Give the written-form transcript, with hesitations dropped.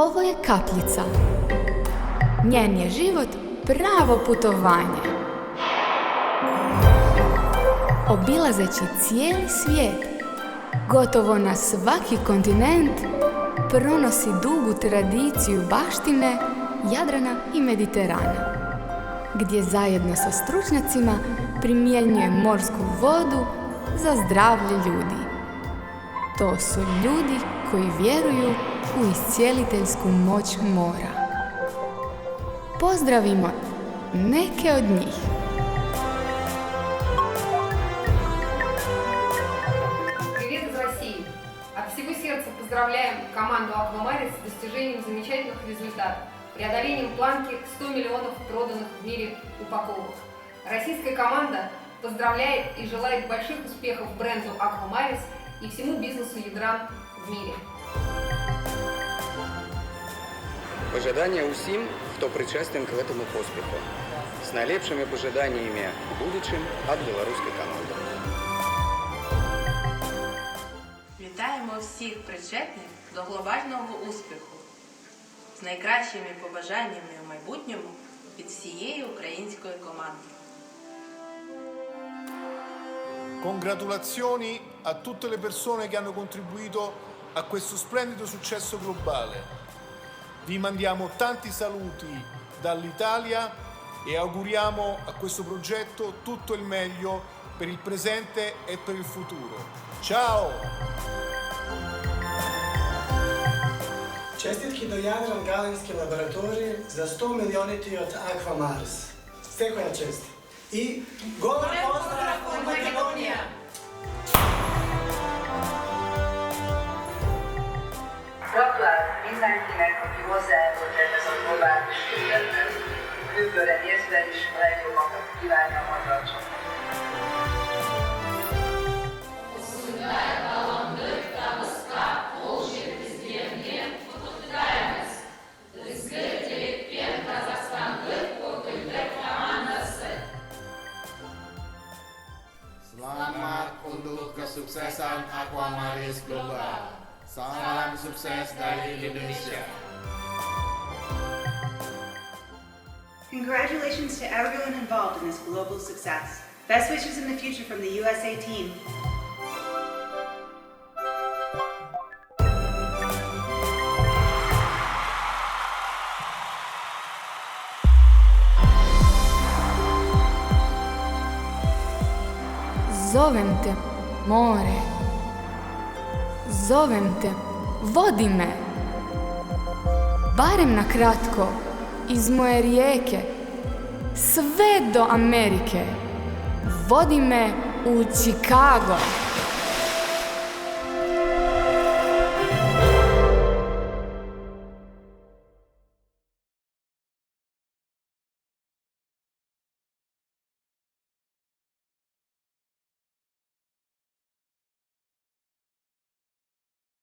Ovo je kapljica. Njen je život pravo putovanje. Obilazeći cijeli svijet, gotovo na svaki kontinent, pronosi dugu tradiciju baštine Jadrana i Mediterana, gdje zajedno sa stručnjacima primjenjuje morsku vodu za zdravlje ljudi. To su ljudi koji vjeruju u iscijeliteljsku moć mora. Pozdravimo neke od njih. Привет из России! От всего сердца поздравляем команду Аквамарис с достижением замечательных результатов, преодолением планки 100 миллионов проданных в мире упаковок. Российская команда поздравляет и желает больших успехов бренду Аквамарис и всему бизнесу ядра в мире. Пожелания усім, хто причастен к этому поспеху. С найлепшими пожеланиями в будущем от белорусской команды. Вітаємо всіх причетних до глобального успіху з найкращими побажаннями у майбутньому від всієї української команди. Congratulazioni a tutte le persone che hanno contribuito a questo splendido successo globale. Vi mandiamo tanti saluti dall'Italia e auguriamo a questo progetto tutto il meglio per il presente e per il futuro. Ciao! Čestitki do Jadran Galenske laboratorije za 100 milioniti od Aquamaris. Stekoja česti. I golan pozdrav od Makedonija! Gratulálok mindenkinek, aki hozzájárult ez a globális sikerhez. Jövőre nézve is a legjobbakat kívánja magyar csapat. Selamat untuk kesuksesan Aquamaris Global. Salam sukses dari Indonesia. Congratulations to everyone involved in this global success. Best wishes in the future from the USA team. Zovem te, more. Zovem te, vodi me. Barem na kratko, iz moje rijeke, sve do Amerike. Vodi me u Chicago.